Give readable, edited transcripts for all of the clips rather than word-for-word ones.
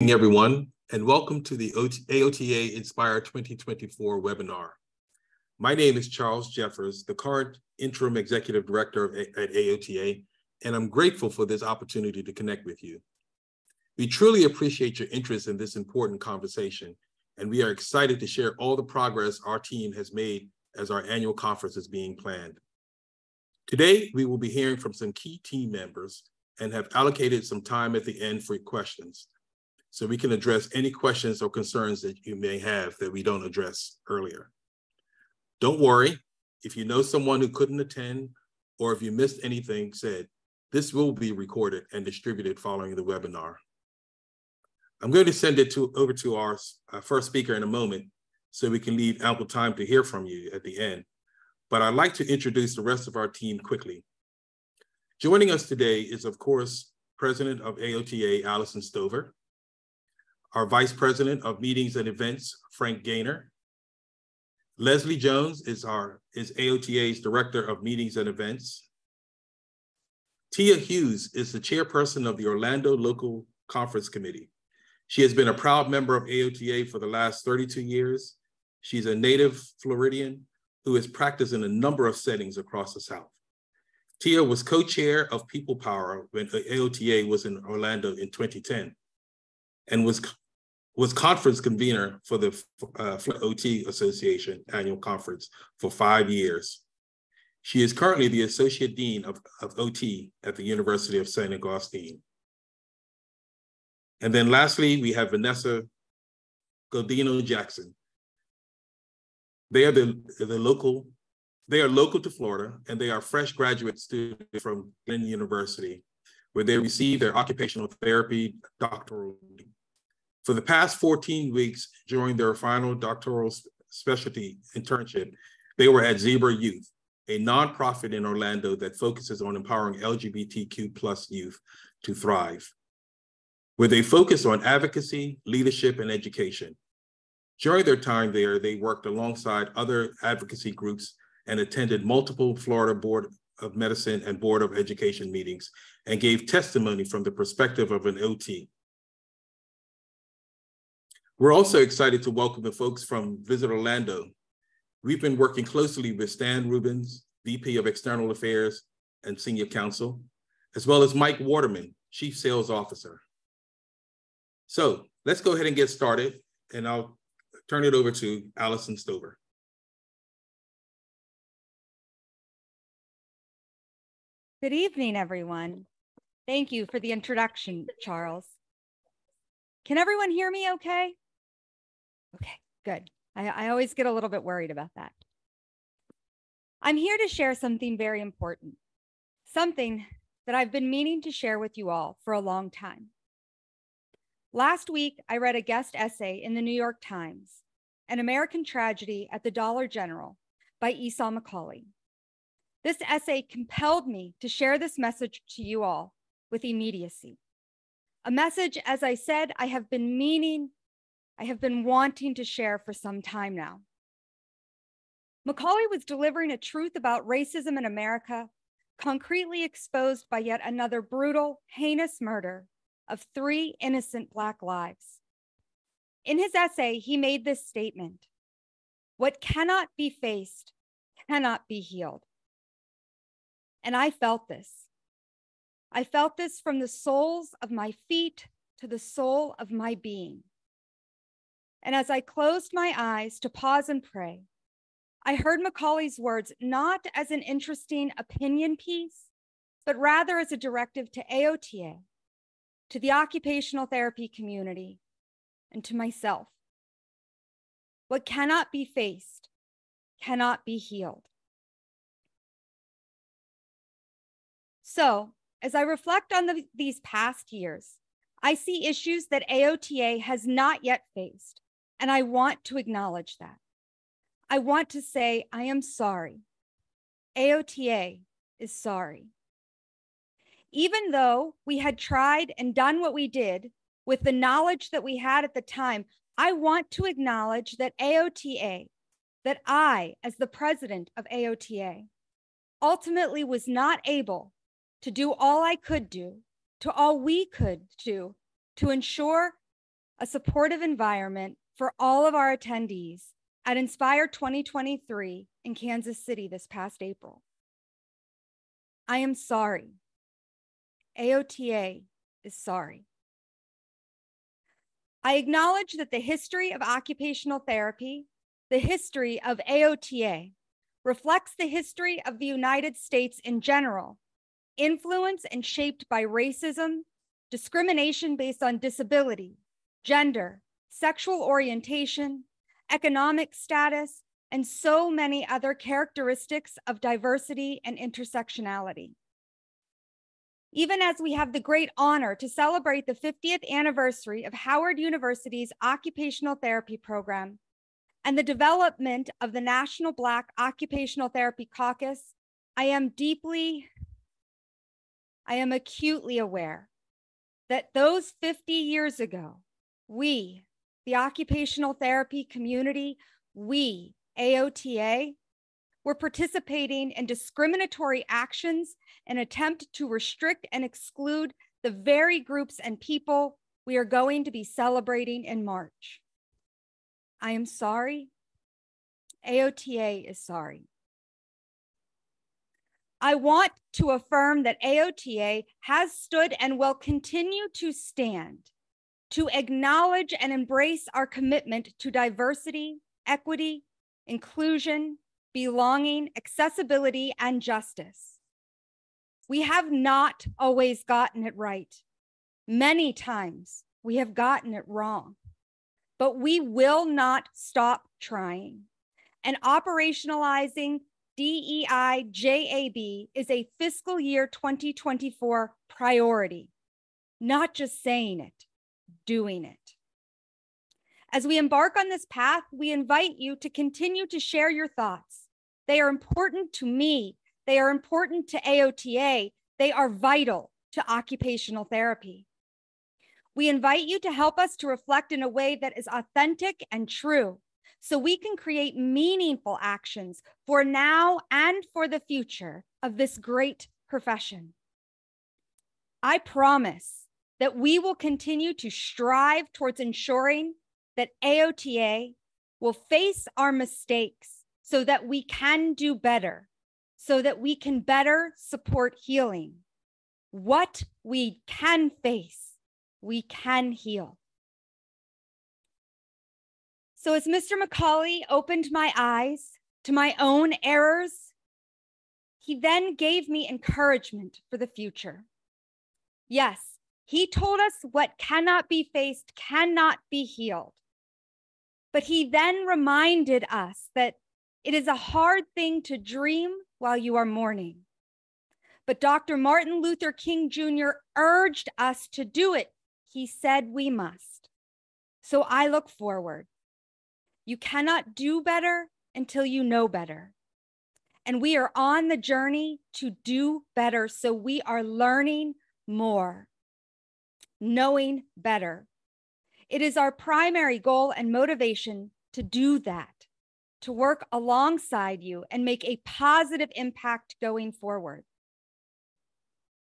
Good evening, everyone, and welcome to the AOTA Inspire 2024 webinar. My name is Charles Jeffers, the current Interim Executive Director at AOTA, and I'm grateful for this opportunity to connect with you. We truly appreciate your interest in this important conversation, and we are excited to share all the progress our team has made as our annual conference is being planned. Today, we will be hearing from some key team members and have allocated some time at the end for questions, so we can address any questions or concerns that you may have that we don't address earlier. Don't worry, if you know someone who couldn't attend or if you missed anything said, this will be recorded and distributed following the webinar. I'm going to send it over to our first speaker in a moment so we can leave ample time to hear from you at the end. But I'd like to introduce the rest of our team quickly. Joining us today is, of course, President of AOTA, Allison Stover. Our Vice President of Meetings and Events, Frank Gaynor. Leslie Jones is AOTA's Director of Meetings and Events. Tia Hughes is the Chairperson of the Orlando Local Conference Committee. She has been a proud member of AOTA for the last 32 years. She's a native Floridian who has practiced in a number of settings across the South. Tia was co-chair of People Power when AOTA was in Orlando in 2010. And was conference convener for the OT Association annual conference for 5 years. She is currently the Associate Dean of OT at the University of St. Augustine. And then lastly, we have Vanessa Godino Jackson. They are local to Florida, and they are fresh graduate students from Glenn University, where they received their occupational therapy doctoral degree. For the past 14 weeks during their final doctoral specialty internship, they were at Zebra Youth, a nonprofit in Orlando that focuses on empowering LGBTQ+ youth to thrive, where they focus on advocacy, leadership, and education. During their time there, they worked alongside other advocacy groups and attended multiple Florida Board of Medicine and Board of Education meetings and gave testimony from the perspective of an OT. We're also excited to welcome the folks from Visit Orlando. We've been working closely with Stan Rubens, VP of External Affairs and Senior Counsel, as well as Mike Waterman, Chief Sales Officer. So let's go ahead and get started, and I'll turn it over to Allison Stover. Good evening, everyone. Thank you for the introduction, Charles. Can everyone hear me okay? Okay, good. I always get a little bit worried about that. I'm here to share something very important, something that I've been meaning to share with you all for a long time. Last week, I read a guest essay in the New York Times, An American Tragedy at the Dollar General by Esau McCaulley. This essay compelled me to share this message to you all with immediacy. A message, as I said, I have been wanting to share for some time now. McCaulley was delivering a truth about racism in America, concretely exposed by yet another brutal, heinous murder of 3 innocent Black lives. In his essay, he made this statement: "What cannot be faced cannot be healed." And I felt this. I felt this from the soles of my feet to the soul of my being. And as I closed my eyes to pause and pray, I heard McCaulley's words not as an interesting opinion piece, but rather as a directive to AOTA, to the occupational therapy community, and to myself. What cannot be faced cannot be healed. So, as I reflect on these past years, I see issues that AOTA has not yet faced, and I want to acknowledge that. I want to say, I am sorry. AOTA is sorry. Even though we had tried and done what we did with the knowledge that we had at the time, I want to acknowledge that AOTA, that I, as the president of AOTA, ultimately was not able to do all I could do, to all we could do, to ensure a supportive environment for all of our attendees at Inspire 2023 in Kansas City this past April. I am sorry. AOTA is sorry. I acknowledge that the history of occupational therapy, the history of AOTA, reflects the history of the United States in general, influenced and shaped by racism, discrimination based on disability, gender, sexual orientation, economic status, and so many other characteristics of diversity and intersectionality. Even as we have the great honor to celebrate the 50th anniversary of Howard University's occupational therapy program and the development of the National Black Occupational Therapy Caucus, I am acutely aware that those 50 years ago, we, the occupational therapy community, we, AOTA, were participating in discriminatory actions in an attempt to restrict and exclude the very groups and people we are going to be celebrating in March. I am sorry. AOTA is sorry. I want to affirm that AOTA has stood and will continue to stand to acknowledge and embrace our commitment to diversity, equity, inclusion, belonging, accessibility, and justice. We have not always gotten it right. Many times we have gotten it wrong, but we will not stop trying. And operationalizing DEI JAB is a fiscal year 2024 priority, not just saying it, doing it. As we embark on this path, we invite you to continue to share your thoughts. They are important to me. They are important to AOTA. They are vital to occupational therapy. We invite you to help us to reflect in a way that is authentic and true, so we can create meaningful actions for now and for the future of this great profession. I promise that we will continue to strive towards ensuring that AOTA will face our mistakes so that we can do better, so that we can better support healing. What we can face, we can heal. So as Mr. McCauley opened my eyes to my own errors, he then gave me encouragement for the future. Yes, he told us what cannot be faced cannot be healed. But he then reminded us that it is a hard thing to dream while you are mourning. But Dr. Martin Luther King Jr. urged us to do it. He said we must. So I look forward. You cannot do better until you know better. And we are on the journey to do better. So we are learning more, knowing better. It is our primary goal and motivation to do that, to work alongside you and make a positive impact going forward.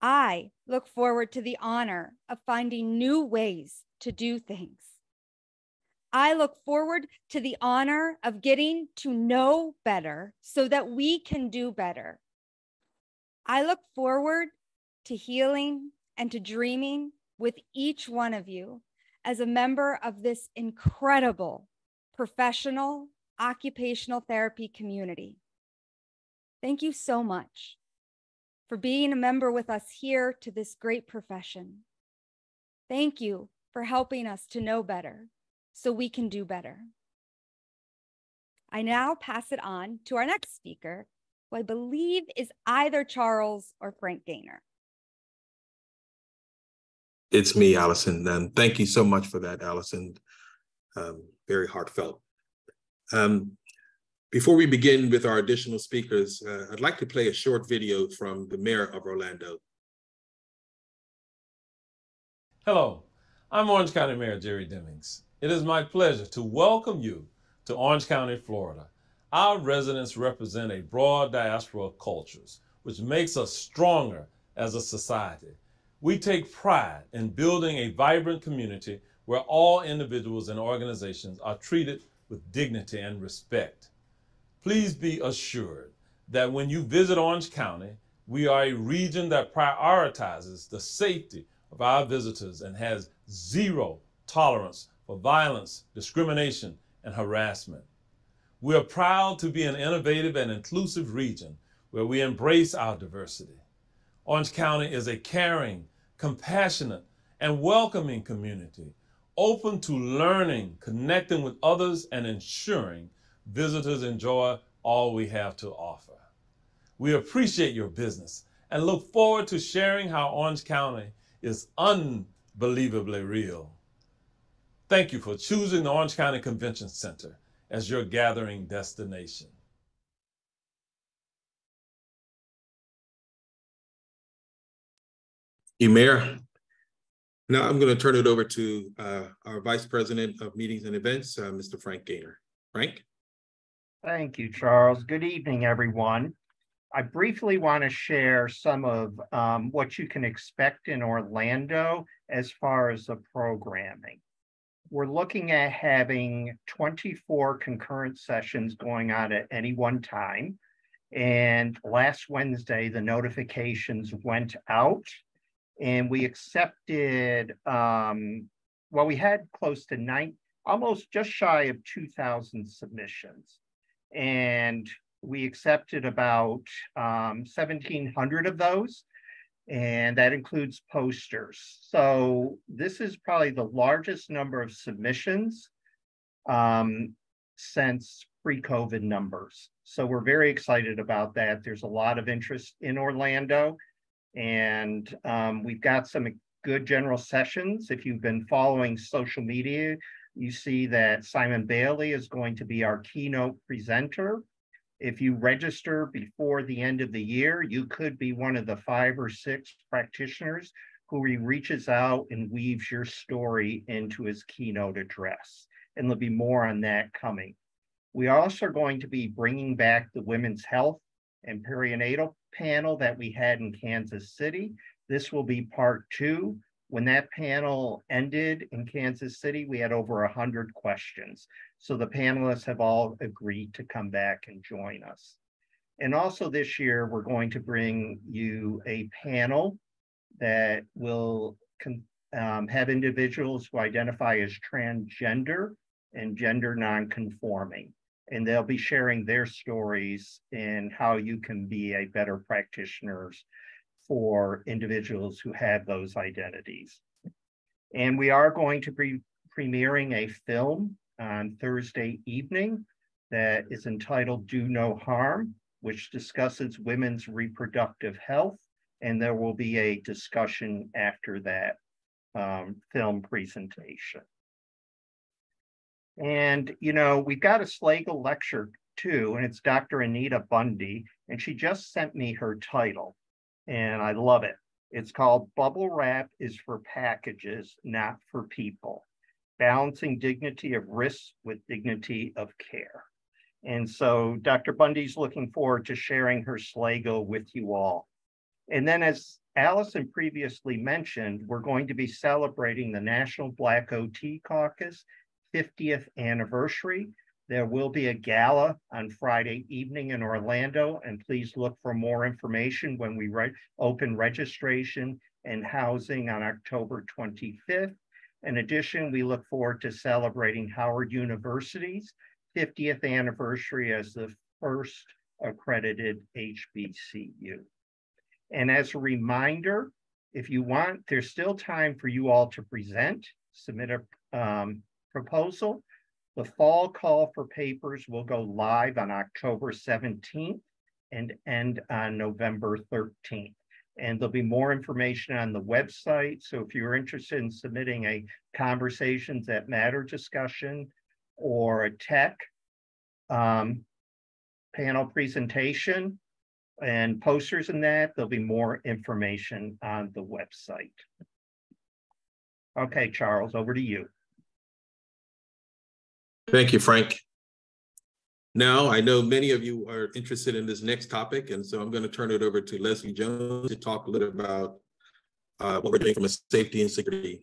I look forward to the honor of finding new ways to do things. I look forward to the honor of getting to know better so that we can do better. I look forward to healing and to dreaming with each one of you as a member of this incredible professional occupational therapy community. Thank you so much for being a member with us here to this great profession. Thank you for helping us to know better so we can do better. I now pass it on to our next speaker, who I believe is either Charles or Frank Gaynor. It's me, Allison. Thank you so much for that, Allison. Very heartfelt. Before we begin with our additional speakers, I'd like to play a short video from the mayor of Orlando. Hello, I'm Orange County Mayor Jerry Demings. It is my pleasure to welcome you to Orange County, Florida. Our residents represent a broad diaspora of cultures, which makes us stronger as a society. We take pride in building a vibrant community where all individuals and organizations are treated with dignity and respect. Please be assured that when you visit Orange County, we are a region that prioritizes the safety of our visitors and has zero tolerance for violence, discrimination, and harassment. We are proud to be an innovative and inclusive region where we embrace our diversity. Orange County is a caring, compassionate, and welcoming community, open to learning, connecting with others, and ensuring visitors enjoy all we have to offer. We appreciate your business and look forward to sharing how Orange County is unbelievably real. Thank you for choosing the Orange County Convention Center as your gathering destination. Mayor. Now I'm going to turn it over to our Vice President of Meetings and Events, Mr. Frank Gaynor. Frank? Thank you, Charles. Good evening, everyone. I briefly want to share some of what you can expect in Orlando as far as the programming. We're looking at having 24 concurrent sessions going on at any one time. And last Wednesday, the notifications went out and we accepted, well, we had close to almost just shy of 2,000 submissions. And we accepted about 1,700 of those, and that includes posters. So this is probably the largest number of submissions since pre-COVID numbers. So we're very excited about that. There's a lot of interest in Orlando, and we've got some good general sessions. If you've been following social media, you see that Simon Bailey is going to be our keynote presenter. If you register before the end of the year, you could be one of the 5 or 6 practitioners who he reaches out and weaves your story into his keynote address. And there'll be more on that coming. We are also going to be bringing back the Women's Health and Perinatal panel that we had in Kansas City. This will be part 2. When that panel ended in Kansas City, we had over 100 questions. So the panelists have all agreed to come back and join us. And also this year, we're going to bring you a panel that will have individuals who identify as transgender and gender nonconforming. And they'll be sharing their stories and how you can be a better practitioner for individuals who have those identities. And we are going to be premiering a film on Thursday evening that is entitled Do No Harm, which discusses women's reproductive health. And there will be a discussion after that film presentation. And, you know, we've got a Slagle lecture too, and it's Dr. Anita Bundy, and she just sent me her title, and I love it. It's called Bubble Wrap is for Packages, Not for People, Balancing Dignity of Risk with Dignity of Care. And so Dr. Bundy's looking forward to sharing her Slagle with you all. And then as Allison previously mentioned, we're going to be celebrating the National Black OT Caucus 50th anniversary. There will be a gala on Friday evening in Orlando, and please look for more information when we open registration and housing on October 25th. In addition, we look forward to celebrating Howard University's 50th anniversary as the first accredited HBCU. And as a reminder, if you want, there's still time for you all to present, submit a proposal. The fall call for papers will go live on October 17th and end on November 13th. And there'll be more information on the website. So if you're interested in submitting a Conversations That Matter discussion or a tech panel presentation and posters in that, there'll be more information on the website. Okay, Charles, over to you. Thank you, Frank. Now, I know many of you are interested in this next topic, and so I'm going to turn it over to Leslie Jones to talk a little about what we're doing from a safety and security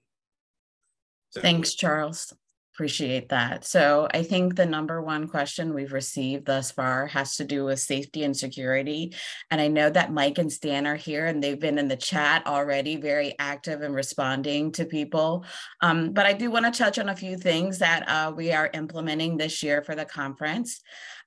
Thanks, Charles. Appreciate that. So I think the number one question we've received thus far has to do with safety and security. And I know that Mike and Stan are here and they've been in the chat already, very active in responding to people. But I do want to touch on a few things that we are implementing this year for the conference.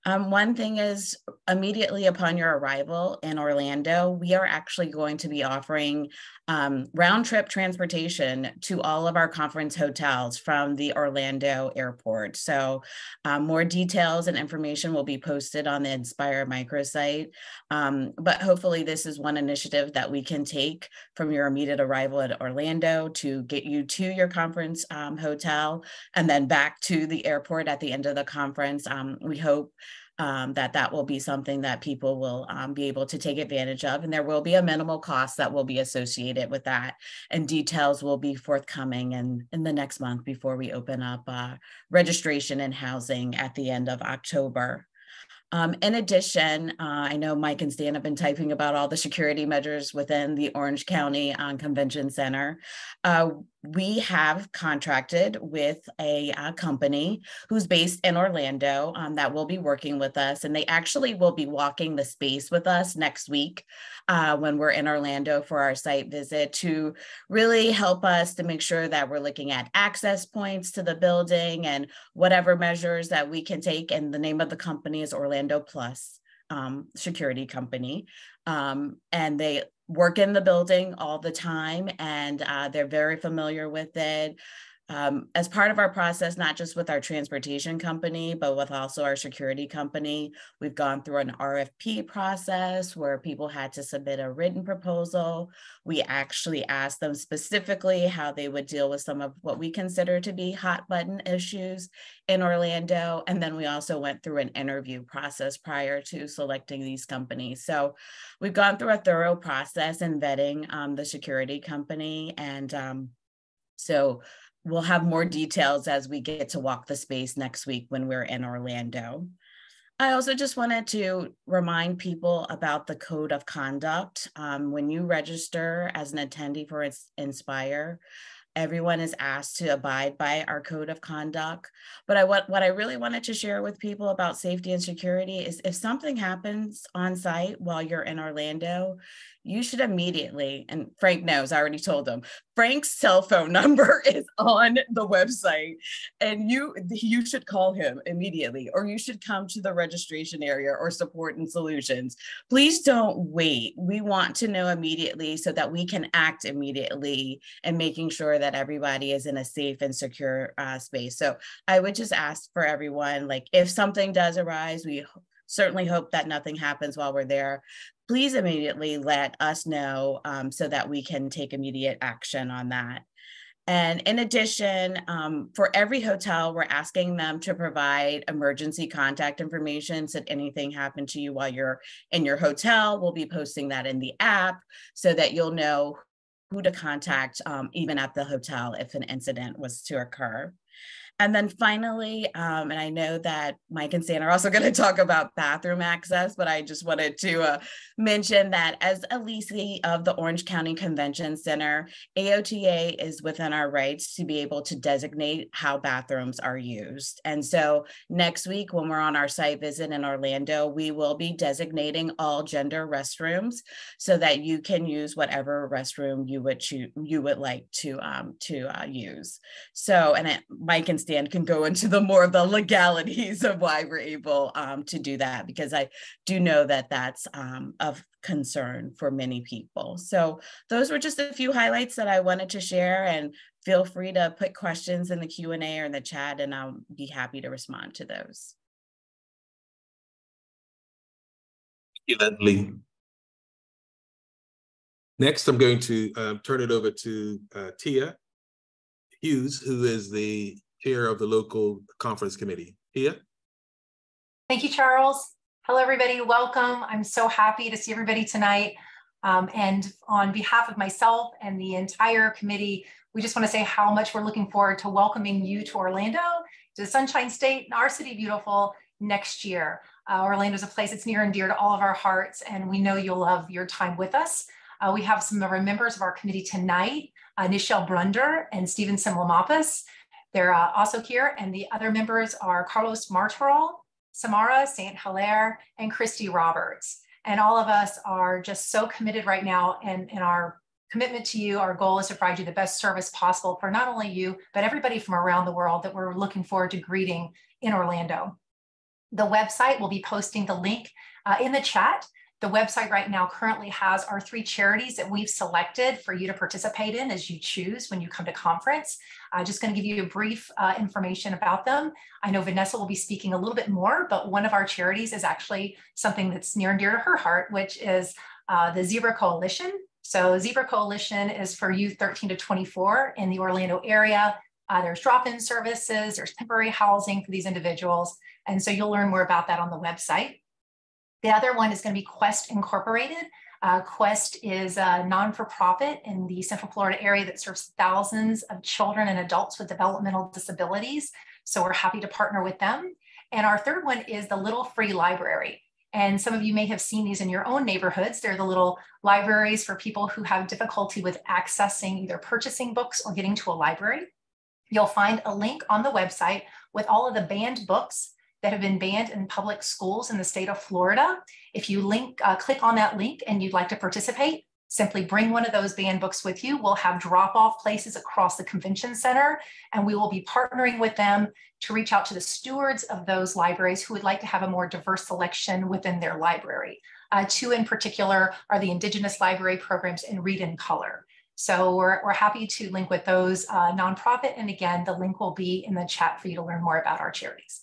One thing is immediately upon your arrival in Orlando, we are actually going to be offering round trip transportation to all of our conference hotels from the Orlando airport. So more details and information will be posted on the Inspire microsite. But hopefully this is one initiative that we can take from your immediate arrival at Orlando to get you to your conference hotel and then back to the airport at the end of the conference. We hope that will be something that people will be able to take advantage of. And there will be a minimal cost that will be associated with that. And details will be forthcoming in the next month before we open up registration and housing at the end of October. In addition, I know Mike and Stan have been typing about all the security measures within the Orange County Convention Center. We have contracted with a company who's based in Orlando that will be working with us, and they actually will be walking the space with us next week when we're in Orlando for our site visit to really help us to make sure that we're looking at access points to the building and whatever measures that we can take. And the name of the company is Orlando Plus Security Company, and they work in the building all the time, and they're very familiar with it. As part of our process, not just with our transportation company, but with also our security company, we've gone through an RFP process where people had to submit a written proposal. We actually asked them specifically how they would deal with some of what we consider to be hot button issues in Orlando. And then we also went through an interview process prior to selecting these companies. So we've gone through a thorough process in vetting the security company. And so we'll have more details as we get to walk the space next week when we're in Orlando. I also just wanted to remind people about the code of conduct. When you register as an attendee for Inspire, everyone is asked to abide by our code of conduct. But what I really wanted to share with people about safety and security is if something happens on site while you're in Orlando, you should immediately, and Frank knows, I already told him, Frank's cell phone number is on the website, and you should call him immediately, or you should come to the registration area or support and solutions. Please don't wait. We want to know immediately so that we can act immediately and making sure that everybody is in a safe and secure space. So I would just ask for everyone, like if something does arise, we certainly hope that nothing happens while we're there. Please immediately let us know so that we can take immediate action on that. And in addition, for every hotel, we're asking them to provide emergency contact information. So if anything happened to you while you're in your hotel, we'll be posting that in the app so that you'll know who to contact even at the hotel if an incident was to occur. And then finally, and I know that Mike and Stan are also going to talk about bathroom access, but I just wanted to mention that as a leasee of the Orange County Convention Center, AOTA is within our rights to be able to designate how bathrooms are used. And so next week, when we're on our site visit in Orlando, we will be designating all gender restrooms so that you can use whatever restroom you would like to use. So, and Mike and Stan can go into more of the legalities of why we're able to do that, because I do know that that's of concern for many people. So those were just a few highlights that I wanted to share, and feel free to put questions in the Q&A or in the chat, and I'll be happy to respond to those. Thank you, Leslie. Next, I'm going to turn it over to Tia Hughes, who is the chair of the local conference committee. Tia? Thank you, Charles. Hello, everybody. Welcome. I'm so happy to see everybody tonight. And on behalf of myself and the entire committee, we just want to say how much we're looking forward to welcoming you to Orlando, to the Sunshine State, and our city beautiful next year. Orlando is a place that's near and dear to all of our hearts, and we know you'll love your time with us. We have some of our members of our committee tonight, Nichelle Brunder and Stephen Simlamopoulos. They're also here, and the other members are Carlos Martorell, Samara St. Hilaire, and Christy Roberts. And all of us are just so committed right now, and our commitment to you, our goal is to provide you the best service possible for not only you, but everybody from around the world that we're looking forward to greeting in Orlando. The website will be posting the link in the chat. The website right now currently has our 3 charities that we've selected for you to participate in as you choose when you come to conference. Just going to give you a brief information about them. I know Vanessa will be speaking a little bit more, but one of our charities is actually something that's near and dear to her heart, which is the Zebra Coalition. So Zebra Coalition is for youth 13 to 24 in the Orlando area. There's drop-in services, there's temporary housing for these individuals. And so you'll learn more about that on the website. The other one is going to be Quest Incorporated. Quest is a non-for-profit in the Central Florida area that serves thousands of children and adults with developmental disabilities. So we're happy to partner with them. And our third one is the Little Free Library. And some of you may have seen these in your own neighborhoods. They're the little libraries for people who have difficulty with accessing either purchasing books or getting to a library. You'll find a link on the website with all of the banned books that have been banned in public schools in the state of Florida. If you click on that link and you'd like to participate, simply bring one of those banned books with you. We'll have drop-off places across the convention center, and we will be partnering with them to reach out to the stewards of those libraries who would like to have a more diverse selection within their library. 2 in particular are the Indigenous Library Programs and Read in Color. So we're happy to link with those nonprofit. And again, the link will be in the chat for you to learn more about our charities.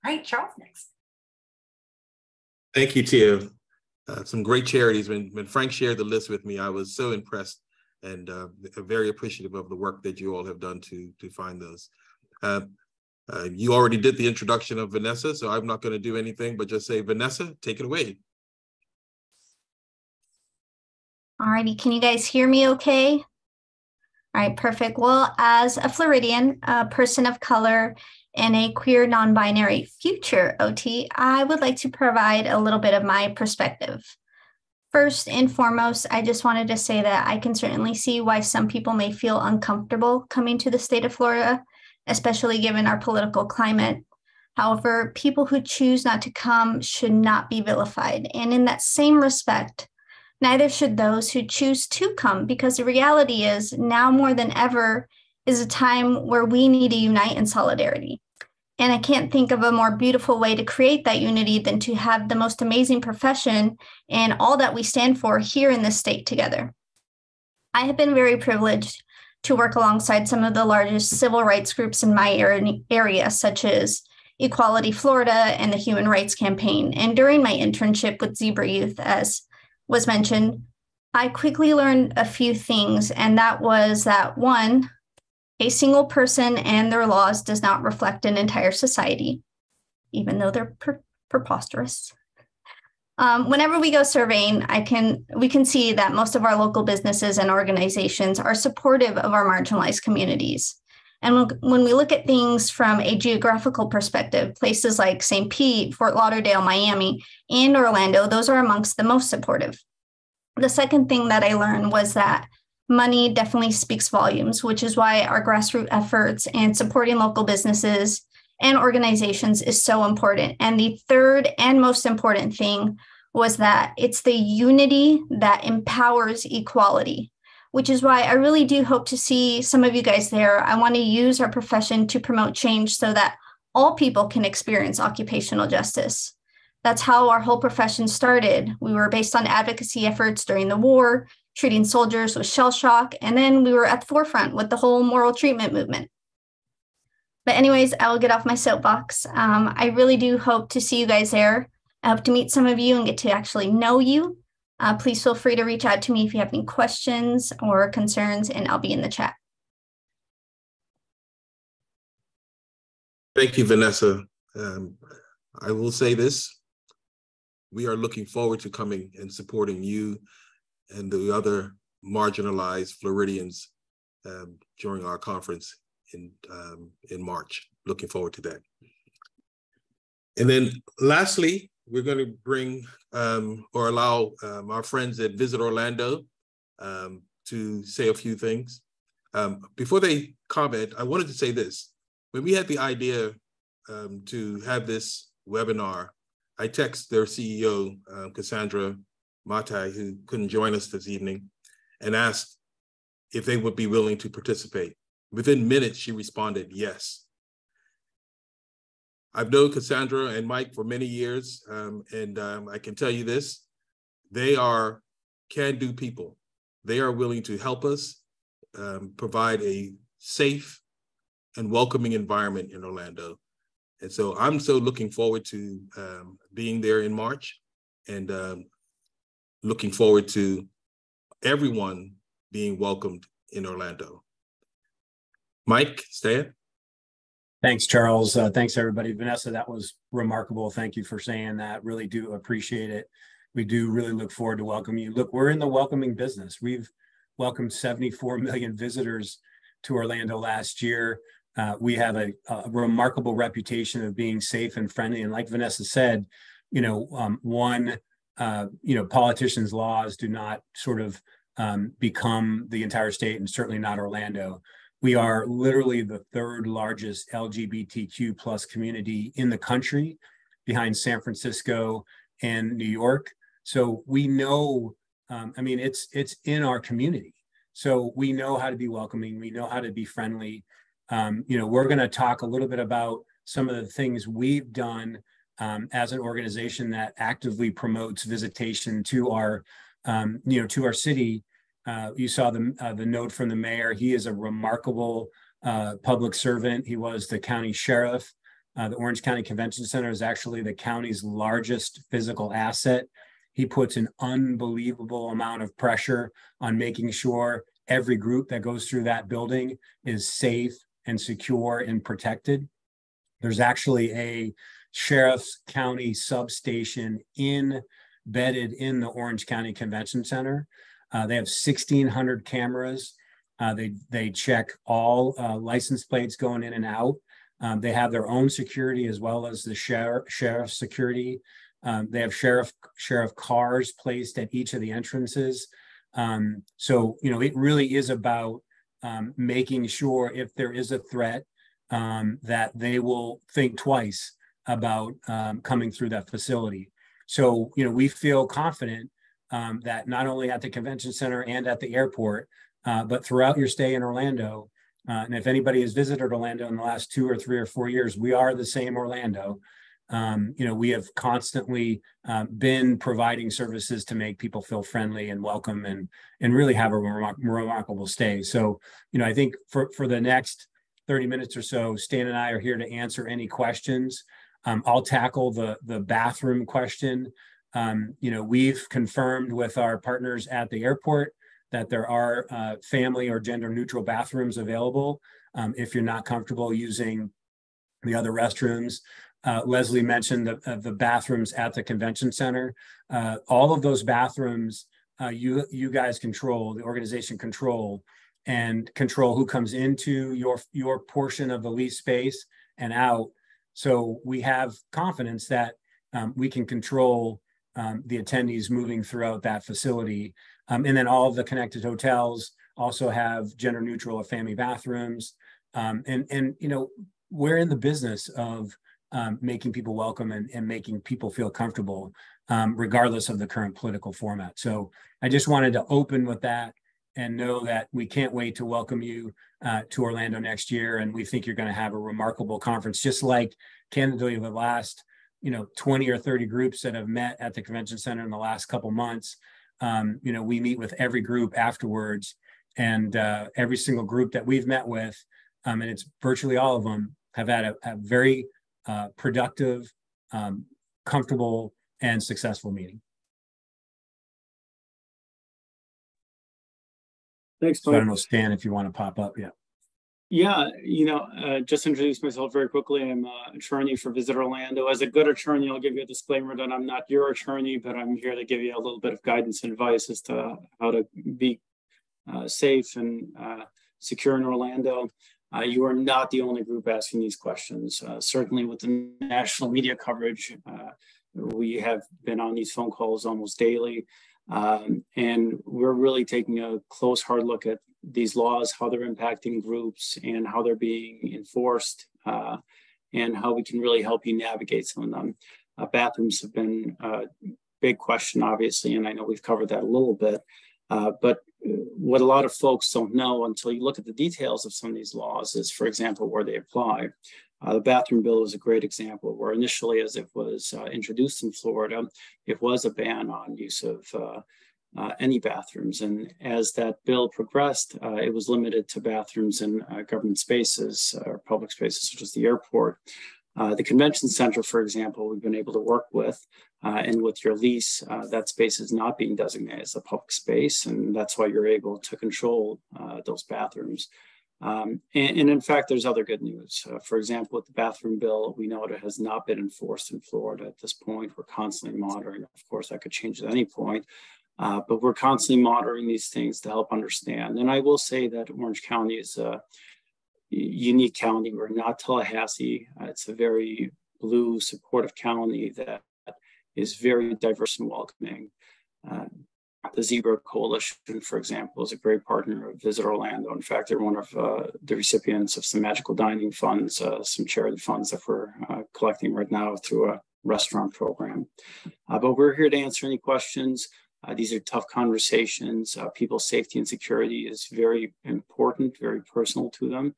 All right, Charles, next. Thank you, Tia. Some great charities. When Frank shared the list with me, I was so impressed and very appreciative of the work that you all have done to find those. You already did the introduction of Vanessa, so I'm not going to do anything but just say, Vanessa, take it away. All righty, can you guys hear me okay? All right, perfect. Well, as a Floridian, a person of color, and a queer non-binary future OT, I would like to provide a little bit of my perspective. First and foremost, I just wanted to say that I can certainly see why some people may feel uncomfortable coming to the state of Florida, especially given our political climate. However, people who choose not to come should not be vilified. And in that same respect, neither should those who choose to come, because the reality is now more than ever is a time where we need to unite in solidarity. And I can't think of a more beautiful way to create that unity than to have the most amazing profession and all that we stand for here in this state together. I have been very privileged to work alongside some of the largest civil rights groups in my area, such as Equality Florida and the Human Rights Campaign. And during my internship with Zebra Youth, as was mentioned, I quickly learned a few things, and that was that, one, a single person and their laws does not reflect an entire society, even though they're preposterous. Whenever we go surveying, we can see that most of our local businesses and organizations are supportive of our marginalized communities. And when we look at things from a geographical perspective, places like St. Pete, Fort Lauderdale, Miami, and Orlando, those are amongst the most supportive. The second thing that I learned was that money definitely speaks volumes, which is why our grassroots efforts and supporting local businesses and organizations is so important. And the third and most important thing was that it's the unity that empowers equality, which is why I really do hope to see some of you guys there. I want to use our profession to promote change so that all people can experience occupational justice. That's how our whole profession started. We were based on advocacy efforts during the war, treating soldiers with shell shock, and then we were at the forefront with the whole moral treatment movement. But anyways, I will get off my soapbox. I really do hope to see you guys there. I hope to meet some of you and get to actually know you. Please feel free to reach out to me if you have any questions or concerns, and I'll be in the chat. Thank you, Vanessa. I will say this. We are looking forward to coming and supporting you and the other marginalized Floridians during our conference in March. Looking forward to that. And then lastly, we're going to bring or allow our friends at Visit Orlando to say a few things. Before they comment, I wanted to say this. When we had the idea to have this webinar, I texted their CEO, Cassandra Matai, who couldn't join us this evening, and asked if they would be willing to participate. Within minutes, she responded, yes. I've known Cassandra and Mike for many years, and I can tell you this, they are can-do people. They are willing to help us provide a safe and welcoming environment in Orlando. And so I'm so looking forward to being there in March, and looking forward to everyone being welcomed in Orlando. Mike, Stan? Thanks, Charles. Thanks, everybody. Vanessa, that was remarkable. Thank you for saying that. Really do appreciate it. We do really look forward to welcoming you. Look, we're in the welcoming business. We've welcomed 74 million visitors to Orlando last year. We have a remarkable reputation of being safe and friendly. And like Vanessa said, politicians' laws do not sort of become the entire state, and certainly not Orlando. We are literally the third largest LGBTQ plus community in the country, behind San Francisco and New York. So we know, it's in our community. So we know how to be welcoming. We know how to be friendly. We're going to talk a little bit about some of the things we've done as an organization that actively promotes visitation to our, to our city. You saw the note from the mayor. He is a remarkable public servant. He was the county sheriff. The Orange County Convention Center is actually the county's largest physical asset. He puts an unbelievable amount of pressure on making sure every group that goes through that building is safe and secure and protected. There's actually a Sheriff's County substation embedded in the Orange County Convention Center. They have 1,600 cameras. They check all license plates going in and out. They have their own security as well as the sheriff's security. They have sheriff cars placed at each of the entrances. So it really is about making sure if there is a threat that they will think twice about coming through that facility. So we feel confident that not only at the convention center and at the airport, but throughout your stay in Orlando. And if anybody has visited Orlando in the last 2 or 3 or 4 years, we are the same Orlando. We have constantly been providing services to make people feel friendly and welcome and really have a remarkable stay. So, I think for the next 30 minutes or so, Stan and I are here to answer any questions. I'll tackle the bathroom question. We've confirmed with our partners at the airport that there are family or gender neutral bathrooms available if you're not comfortable using the other restrooms. Leslie mentioned the bathrooms at the convention center. All of those bathrooms you guys control, the organization control who comes into your portion of the lease space and out. So we have confidence that we can control the attendees moving throughout that facility. And then all of the connected hotels also have gender neutral or family bathrooms. We're in the business of making people welcome and making people feel comfortable, regardless of the current political format. So I just wanted to open with that and know that we can't wait to welcome you to Orlando next year. And we think you're going to have a remarkable conference, just like candidly the last 20 or 30 groups that have met at the convention center in the last couple months. We meet with every group afterwards, and every single group that we've met with, and it's virtually all of them, have had a very productive, comfortable, and successful meeting. Thanks, So I don't know, Stan, if you want to pop up. Yeah, just introduce myself very quickly. I'm an attorney for Visit Orlando. As a good attorney, I'll give you a disclaimer that I'm not your attorney, but I'm here to give you a little bit of guidance and advice as to how to be safe and secure in Orlando. You are not the only group asking these questions. Certainly with the national media coverage, we have been on these phone calls almost daily. And we're really taking a close, hard look at these laws, how they're impacting groups and how they're being enforced, and how we can really help you navigate some of them. Bathrooms have been a big question, obviously, and I know we've covered that a little bit. But what a lot of folks don't know until you look at the details of some of these laws is, for example, where they apply. The bathroom bill is a great example where initially, as it was introduced in Florida, it was a ban on use of any bathrooms. And as that bill progressed, it was limited to bathrooms in government spaces or public spaces, such as the airport. The convention center, for example, we've been able to work with, and with your lease, that space is not being designated as a public space, and that's why you're able to control those bathrooms. And in fact, there's other good news. For example, with the bathroom bill, we know it has not been enforced in Florida at this point. We're constantly monitoring. Of course, that could change at any point, but we're constantly monitoring these things to help understand. And I will say that Orange County is a unique county. We're not Tallahassee. It's a very blue, supportive county that is very diverse and welcoming. The Zebra Coalition, for example, is a great partner of Visit Orlando. In fact, they're one of the recipients of some magical dining funds, some charity funds that we're collecting right now through a restaurant program. But we're here to answer any questions. These are tough conversations. People's safety and security is very important, very personal to them.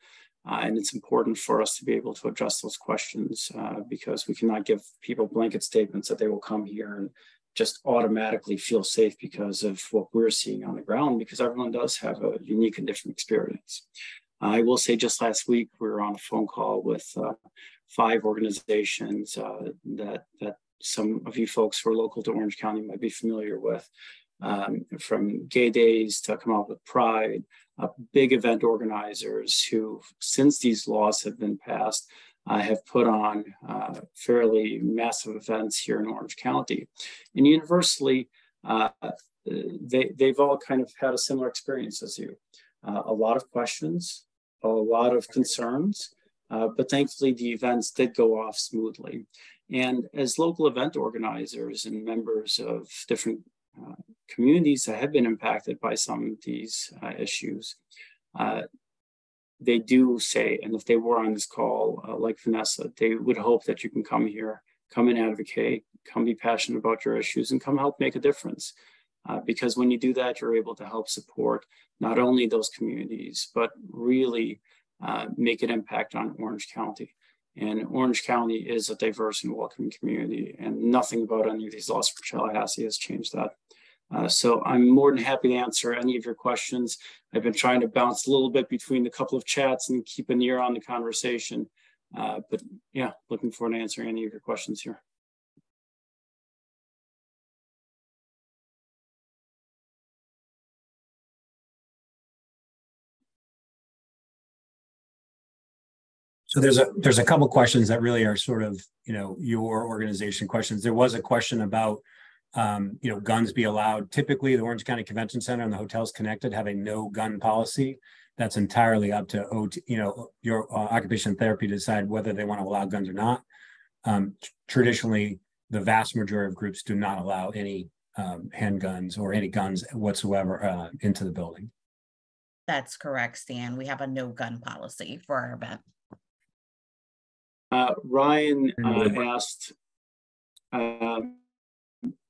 And it's important for us to be able to address those questions because we cannot give people blanket statements that they will come here and just automatically feel safe because of what we're seeing on the ground, because everyone does have a unique and different experience. I will say just last week, we were on a phone call with 5 organizations that some of you folks who are local to Orange County might be familiar with, from Gay Days to Come Out with Pride, big event organizers who, since these laws have been passed, have put on fairly massive events here in Orange County. And universally, they've all kind of had a similar experience as you. A lot of questions, a lot of concerns, but thankfully the events did go off smoothly. And as local event organizers and members of different communities that have been impacted by some of these issues, they do say, and if they were on this call, like Vanessa, they would hope that you can come here, come and advocate, come be passionate about your issues, and come help make a difference. Because when you do that, you're able to help support not only those communities, but really make an impact on Orange County. And Orange County is a diverse and welcoming community, and nothing about any of these laws for Tallahassee has changed that. So I'm more than happy to answer any of your questions. I've been trying to bounce a little bit between a couple of chats and keep an ear on the conversation. But yeah, looking forward to answering any of your questions here. So there's a couple questions that really are sort of, your organization questions. There was a question about, guns be allowed. Typically, the Orange County Convention Center and the hotels connected have a no gun policy. That's entirely up to your occupation therapy to decide whether they want to allow guns or not. Traditionally, the vast majority of groups do not allow any handguns or any guns whatsoever into the building. That's correct, Stan. We have a no gun policy for our event. Ryan asked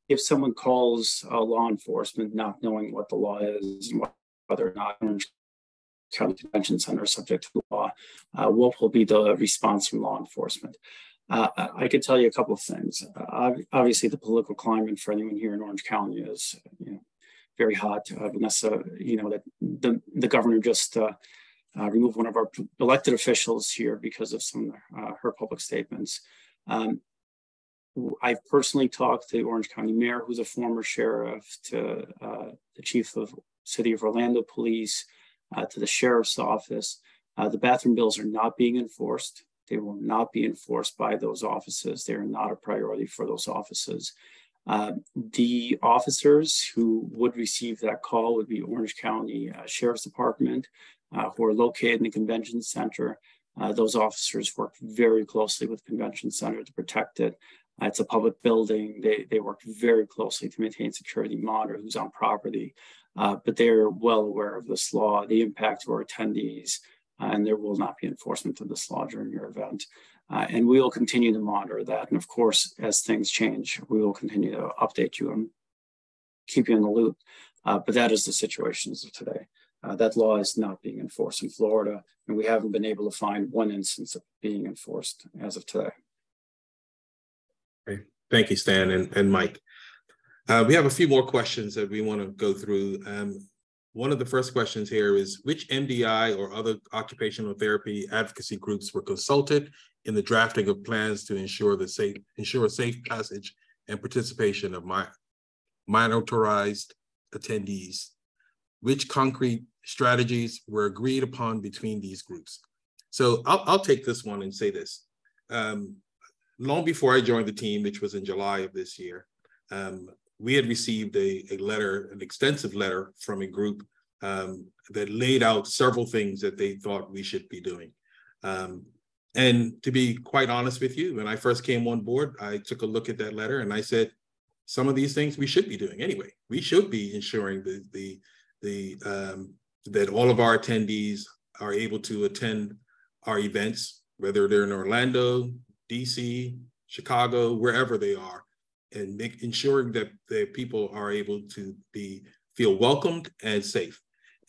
if someone calls law enforcement not knowing what the law is and whether or not Orange County Convention Center is subject to the law, what will be the response from law enforcement? I could tell you a couple of things. Obviously, the political climate for anyone here in Orange County is very hot. Vanessa, that the governor just removed one of our elected officials here because of some of her public statements. I've personally talked to the Orange County Mayor, who's a former sheriff, to the chief of City of Orlando Police, to the sheriff's office. The bathroom bills are not being enforced. They will not be enforced by those offices. They are not a priority for those offices. The officers who would receive that call would be Orange County Sheriff's Department, who are located in the convention center. Those officers work very closely with the convention center to protect it. It's a public building. They work very closely to maintain security, monitor who's on property. but they're well aware of this law, the impact to our attendees, and there will not be enforcement of this law during your event. And we will continue to monitor that. And of course, as things change, we will continue to update you and keep you in the loop. But that is the situation as of today. That law is not being enforced in Florida, and we haven't been able to find one instance of being enforced as of today. Okay. Thank you, Stan and Mike. We have a few more questions that we want to go through. One of the first questions here is, which MDI or other occupational therapy advocacy groups were consulted in the drafting of plans to ensure safe passage and participation of minoritized attendees? Which concrete strategies were agreed upon between these groups? So I'll take this one and say this. Long before I joined the team, which was in July of this year, we had received a letter, an extensive letter from a group that laid out several things that they thought we should be doing. And to be quite honest with you, when I first came on board, I took a look at that letter and I said, some of these things we should be doing anyway. We should be ensuring that all of our attendees are able to attend our events, whether they're in Orlando, DC, Chicago, wherever they are, and ensuring that the people are able to feel welcomed and safe.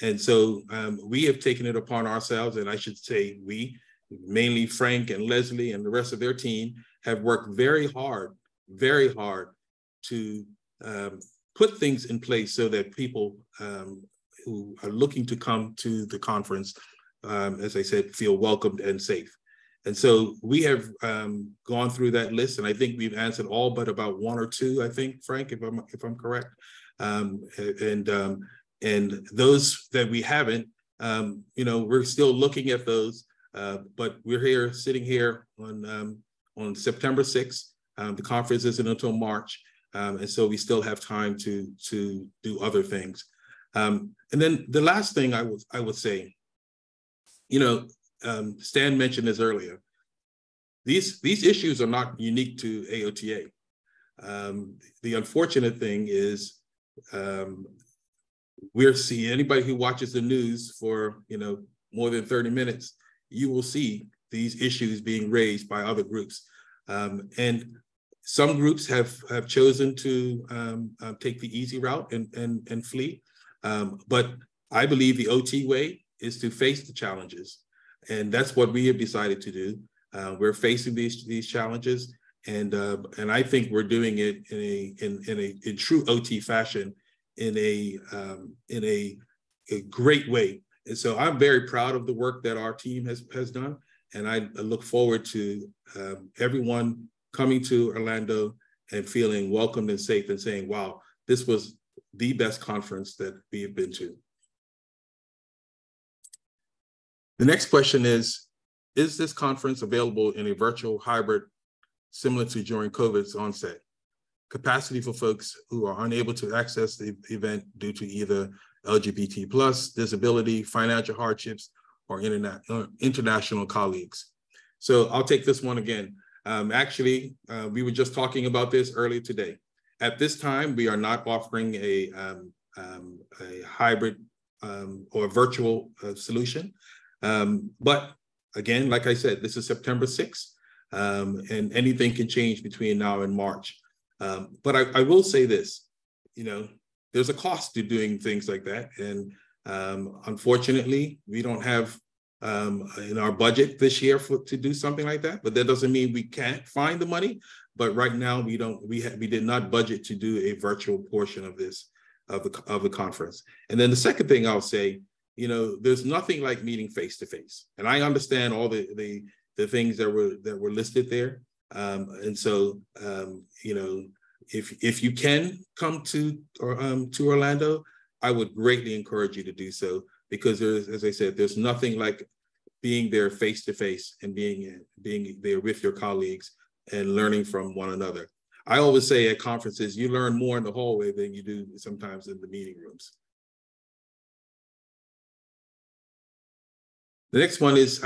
And so we have taken it upon ourselves, and I should say we, mainly Frank and Leslie and the rest of their team, have worked very hard to put things in place so that people who are looking to come to the conference, as I said, feel welcomed and safe. And so we have gone through that list, and I think we've answered all but about one or two, I think, Frank, if I'm correct. And those that we haven't, we're still looking at those, but we're sitting here on September 6th. The conference isn't until March, and so we still have time to do other things. And then the last thing I would say, Stan mentioned this earlier. These issues are not unique to AOTA. The unfortunate thing is we're seeing, anybody who watches the news for more than 30 minutes, you will see these issues being raised by other groups. And some groups have chosen to take the easy route and flee. But I believe the OT way is to face the challenges. And that's what we have decided to do. We're facing these challenges, and I think we're doing it in true OT fashion, in a great way. And so I'm very proud of the work that our team has done, and I look forward to everyone coming to Orlando and feeling welcomed and safe and saying, "Wow, this was the best conference that we have been to." The next question is this conference available in a virtual hybrid similar to during COVID's onset? Capacity for folks who are unable to access the event due to either LGBT+, disability, financial hardships, or international colleagues. So I'll take this one again. Actually, we were just talking about this earlier today. At this time, we are not offering a hybrid or a virtual solution. But again, like I said, this is September 6th, and anything can change between now and March. But I will say this, there's a cost to doing things like that. And unfortunately, we don't have in our budget this year to do something like that, but that doesn't mean we can't find the money. But right now we did not budget to do a virtual portion of the conference. And then the second thing I'll say, there's nothing like meeting face to face. And I understand all the things that were listed there. And so, if you can come to Orlando, I would greatly encourage you to do so, because as I said, there's nothing like being there face to face and being there with your colleagues and learning from one another. I always say at conferences, you learn more in the hallway than you do sometimes in the meeting rooms. The next one is,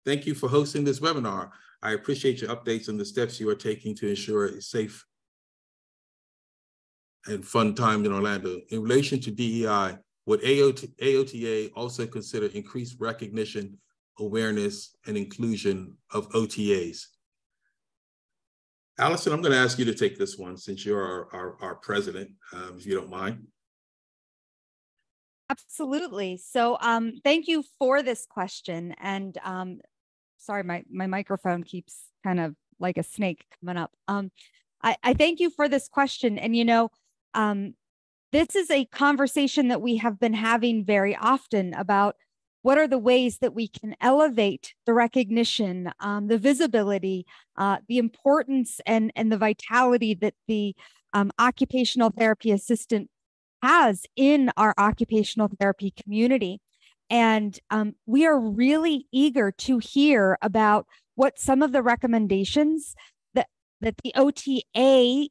thank you for hosting this webinar. I appreciate your updates on the steps you are taking to ensure a safe and fun time in Orlando. In relation to DEI, would AOTA also consider increased recognition, awareness, and inclusion of OTAs? Allison, I'm going to ask you to take this one since you're our president, if you don't mind. Absolutely. So thank you for this question. And sorry, my microphone keeps kind of like a snake coming up. I thank you for this question. And, you know, this is a conversation that we have been having very often about what are the ways that we can elevate the recognition, the visibility, the importance and the vitality that the occupational therapy assistant has in our occupational therapy community. And we are really eager to hear about what some of the recommendations that the OTA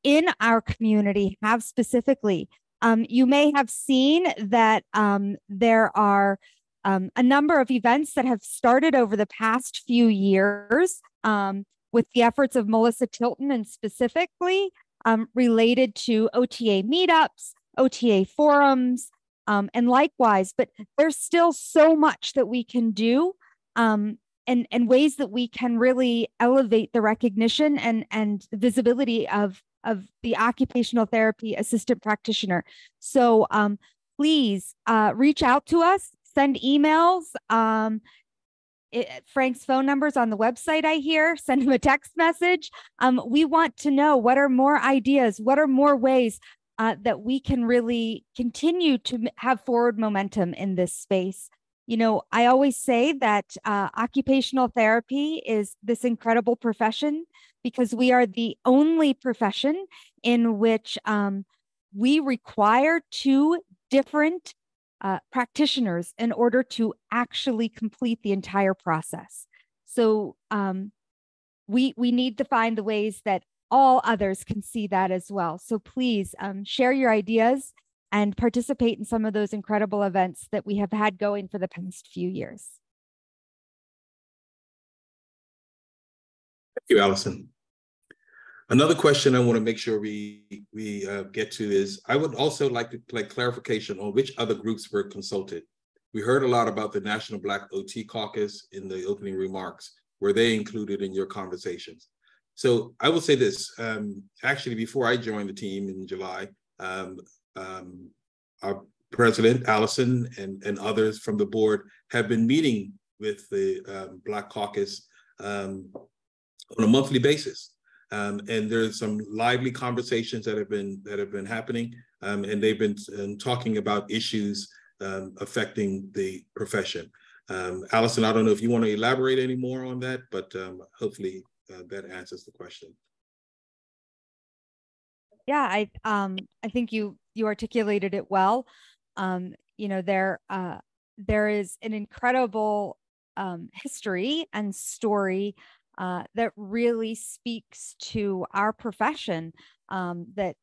in our community have specifically. You may have seen that there are a number of events that have started over the past few years with the efforts of Melissa Tilton, and specifically related to OTA meetups, OTA forums, and likewise, but there's still so much that we can do and ways that we can really elevate the recognition and visibility of the occupational therapy assistant practitioner. So please reach out to us, send emails. Frank's phone number's on the website, I hear. Send him a text message. We want to know what are more ideas, what are more ways that we can really continue to have forward momentum in this space. You know, I always say that occupational therapy is this incredible profession because we are the only profession in which we require two different practitioners in order to actually complete the entire process. So we need to find the ways that all others can see that as well. So please share your ideas and participate in some of those incredible events that we have had going for the past few years. Thank you, Allison. Another question I want to make sure we get to is, I would also like to like clarification on which other groups were consulted. We heard a lot about the National Black OT Caucus in the opening remarks. Were they included in your conversations? So I will say this, actually, before I joined the team in July, our president, Allison, and others from the board have been meeting with the Black Caucus on a monthly basis. And there's some lively conversations that have been happening, and they've been talking about issues affecting the profession. Allison, I don't know if you want to elaborate any more on that, but hopefully that answers the question. Yeah, I think you articulated it well. You know, there is an incredible history and story that really speaks to our profession, that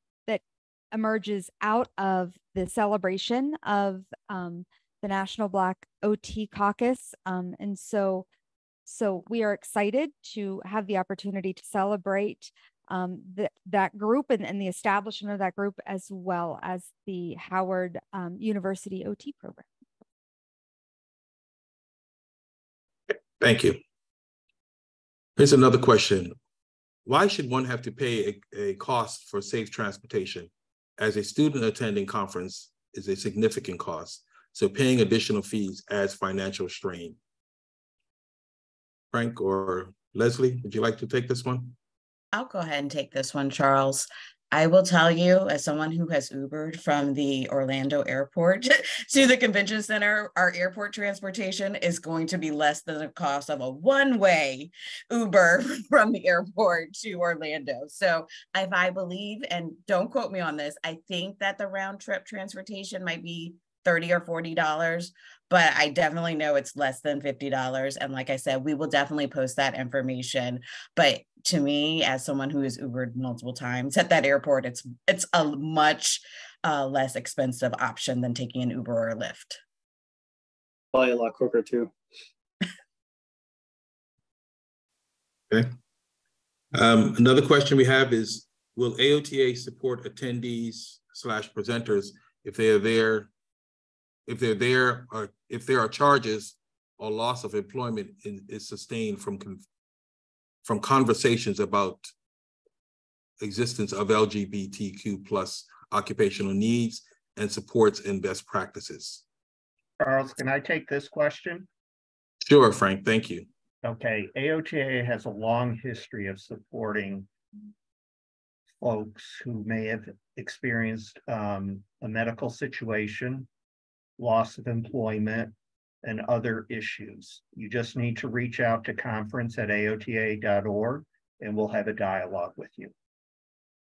emerges out of the celebration of the National Black OT Caucus. And so we are excited to have the opportunity to celebrate that group and the establishment of that group, as well as the Howard University OT program. Thank you. Here's another question. Why should one have to pay a cost for safe transportation? As a student attending conference is a significant cost, so paying additional fees adds financial strain. Frank or Leslie, would you like to take this one? I'll go ahead and take this one, Charles. I will tell you, as someone who has Ubered from the Orlando airport to the convention center, our airport transportation is going to be less than the cost of a one-way Uber from the airport to Orlando. So if I believe, and don't quote me on this, I think that the round trip transportation might be $30 or $40, but I definitely know it's less than $50. And like I said, we will definitely post that information. But to me, as someone who has Ubered multiple times at that airport, it's a much less expensive option than taking an Uber or a Lyft. Probably a lot quicker too. Okay. Another question we have is, will AOTA support attendees / presenters if they are there, if there are charges or loss of employment is sustained from conversations about existence of LGBTQ plus occupational needs and supports and best practices? Charles, can I take this question? Sure, Frank, thank you. Okay, AOTA has a long history of supporting folks who may have experienced a medical situation, loss of employment, and other issues. You just need to reach out to conference@aota.org and we'll have a dialogue with you.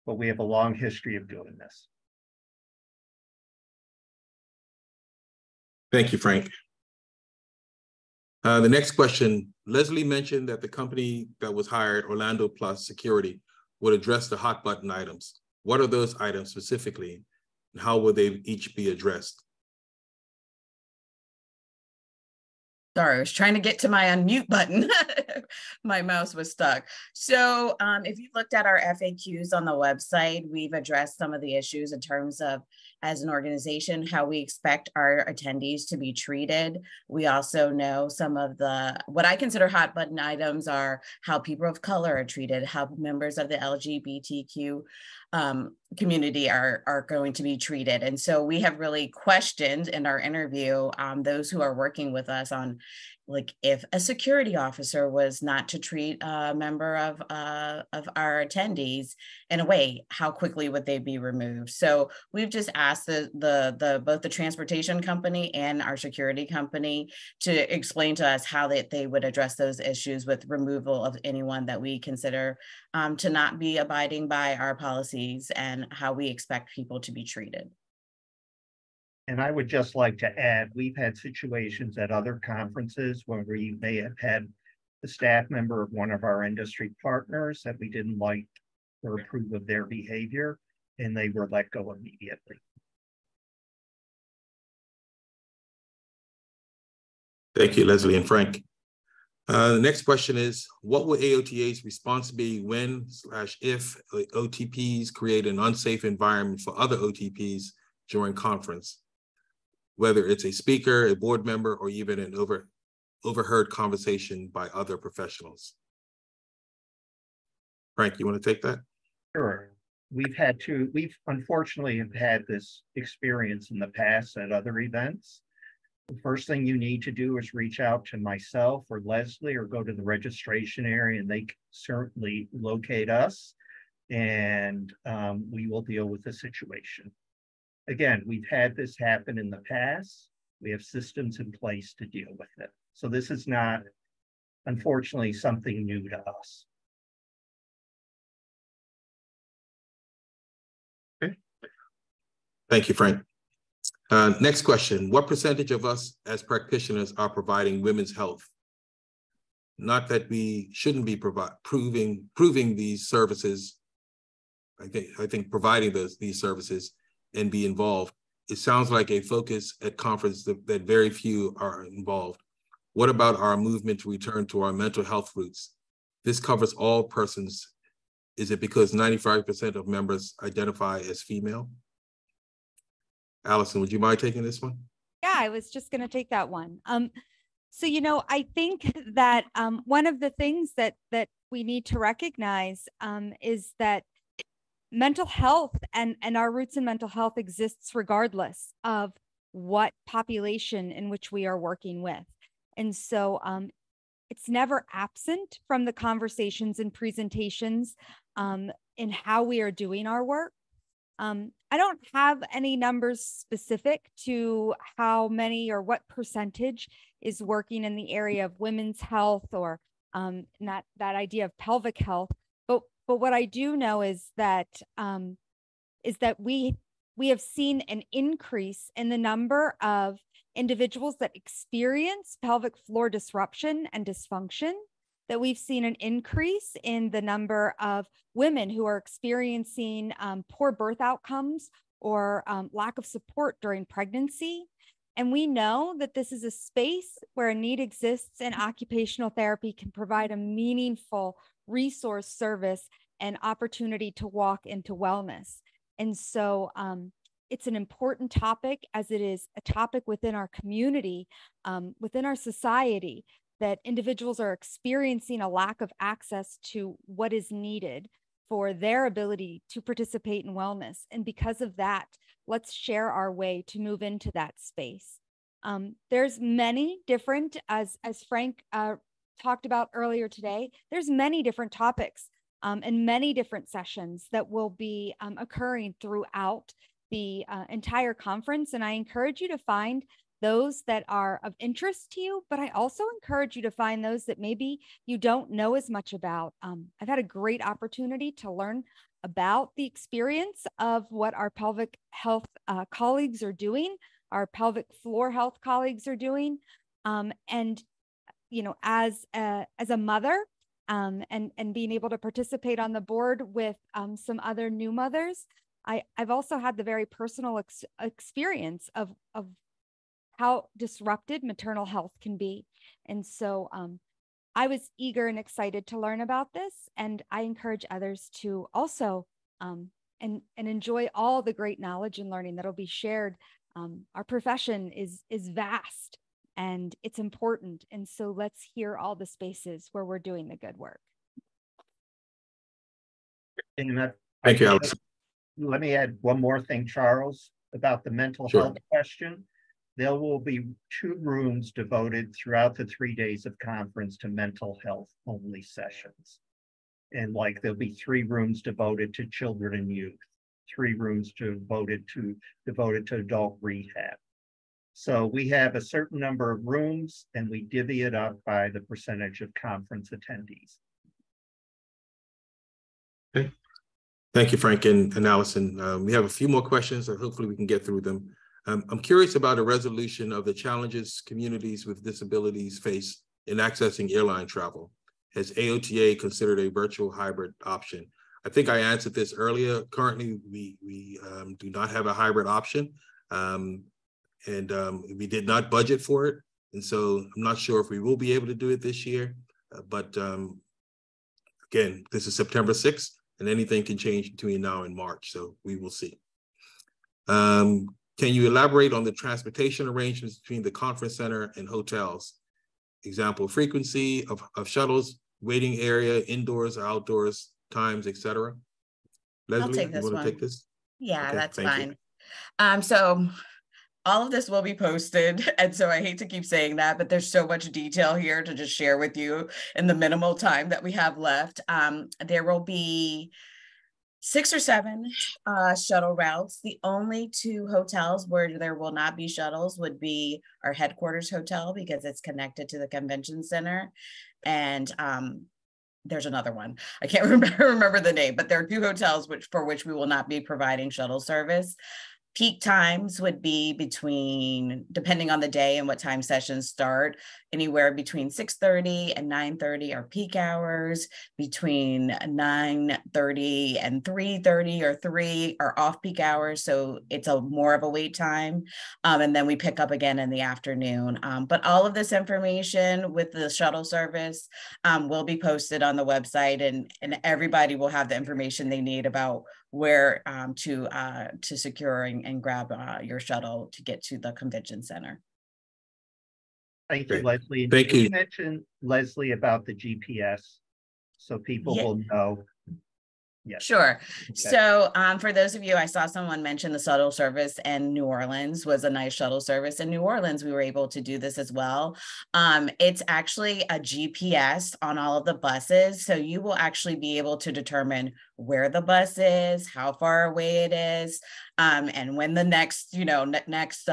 But we have a long history of doing this. Thank you, Frank. The next question, Leslie mentioned that the company that was hired, Orlando Plus Security, would address the hot button items. What are those items specifically, and how will they each be addressed? Sorry, I was trying to get to my unmute button. My mouse was stuck. So if you looked at our FAQs on the website, we've addressed some of the issues in terms of, as an organization, how we expect our attendees to be treated. We also know some of the, what I consider hot button items are how people of color are treated, how members of the LGBTQ community are going to be treated. And so we have really questioned in our interview those who are working with us on, like, if a security officer was not to treat a member of our attendees in a way, how quickly would they be removed? So we've just asked both the transportation company and our security company to explain to us how they would address those issues with removal of anyone that we consider to not be abiding by our policies and how we expect people to be treated. And I would just like to add, we've had situations at other conferences where we may have had a staff member of one of our industry partners that we didn't like or approve of their behavior, and they were let go immediately. Thank you, Leslie and Frank. The next question is, what will AOTA's response be when / if OTPs create an unsafe environment for other OTPs during conference, whether it's a speaker, a board member, or even an overheard conversation by other professionals? Frank, you want to take that? Sure. We've unfortunately have had this experience in the past at other events. The first thing you need to do is reach out to myself or Leslie or go to the registration area, and they can certainly locate us, and we will deal with the situation. Again, we've had this happen in the past. We have systems in place to deal with it. So this is not, unfortunately, something new to us. Okay. Thank you, Frank. Next question, what percentage of us as practitioners are providing women's health? Not that we shouldn't be proving these services. I think providing these services and be involved. It sounds like a focus at conference that very few are involved. What about our movement to return to our mental health roots? This covers all persons. Is it because 95% of members identify as female? Allison, would you mind taking this one? Yeah, I was just going to take that one. So, I think that one of the things that we need to recognize is that mental health and our roots in mental health exists regardless of what population in which we are working with. And so it's never absent from the conversations and presentations in how we are doing our work. I don't have any numbers specific to how many or what percentage is working in the area of women's health or that idea of pelvic health. But what I do know is that we have seen an increase in the number of individuals that experience pelvic floor disruption and dysfunction, that we've seen an increase in the number of women who are experiencing poor birth outcomes or lack of support during pregnancy. And we know that this is a space where a need exists and occupational therapy can provide a meaningful resource service and opportunity to walk into wellness. And so it's an important topic, as it is a topic within our community, within our society, that individuals are experiencing a lack of access to what is needed for their ability to participate in wellness. And because of that, let's share our way to move into that space. There's many different, as Frank talked about earlier today, there's many different topics and many different sessions that will be occurring throughout the entire conference. And I encourage you to find those that are of interest to you, but I also encourage you to find those that maybe you don't know as much about. I've had a great opportunity to learn about the experience of what our pelvic health colleagues are doing, our pelvic floor health colleagues are doing. And, you know, as a mother and being able to participate on the board with some other new mothers, I've also had the very personal experience of how disrupted maternal health can be. And so I was eager and excited to learn about this, and I encourage others to also and enjoy all the great knowledge and learning that'll be shared. Our profession is vast and it's important. And so let's hear all the spaces where we're doing the good work. Thank you, Alex. Let me add one more thing, Charles, about the mental health question. There will be 2 rooms devoted throughout the 3 days of conference to mental health only sessions. And like there'll be 3 rooms devoted to children and youth, 3 rooms devoted to adult rehab. So we have a certain number of rooms and we divvy it up by the percentage of conference attendees. Okay. Thank you, Frank and Allison. We have a few more questions, so hopefully we can get through them. I'm curious about a resolution of the challenges communities with disabilities face in accessing airline travel. Has AOTA considered a virtual hybrid option? I think I answered this earlier. Currently, we do not have a hybrid option, and we did not budget for it. And so I'm not sure if we will be able to do it this year. But again, this is September 6th, and anything can change between now and March. So we will see. Can you elaborate on the transportation arrangements between the conference center and hotels? Example, frequency of shuttles, waiting area, indoors or outdoors, times, etc. Leslie, I'll take this you want one. to take this? Yeah, Okay, that's thank fine. So all of this will be posted. And so I hate to keep saying that, but there's so much detail here to just share with you in the minimal time that we have left. There will be 6 or 7 shuttle routes. The only 2 hotels where there will not be shuttles would be our headquarters hotel, because it's connected to the convention center. And there's another one. I can't remember the name, but there are 2 hotels for which we will not be providing shuttle service. Peak times would be between, depending on the day and what time sessions start, anywhere between 6:30 and 9:30 are peak hours. Between 9:30 and 3:30 or 3 are off-peak hours. So it's more of a wait time. And then we pick up again in the afternoon. But all of this information with the shuttle service will be posted on the website, and everybody will have the information they need about where to secure and grab your shuttle to get to the convention center. Thank you, Leslie. Thank you. You mentioned, Leslie, about the GPS so people will know. Yes. Sure. Okay. So for those of you, I saw someone mention the shuttle service in New Orleans was a nice shuttle service. In New Orleans, we were able to do this as well. It's actually a GPS on all of the buses. So you will actually be able to determine where the bus is, how far away it is, and when the next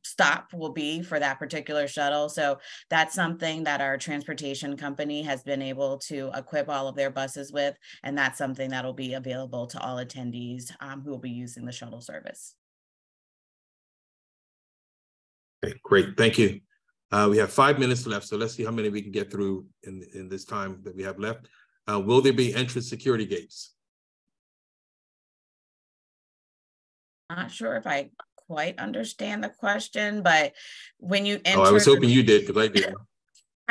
stop will be for that particular shuttle. So that's something that our transportation company has been able to equip all of their buses with, and that's something that'll be available to all attendees who will be using the shuttle service. Okay, great, thank you. We have 5 minutes left, so let's see how many we can get through in this time that we have left. Will there be entrance security gates? Not sure if I quite understand the question, but when you enter— I was hoping you did, because I didn't.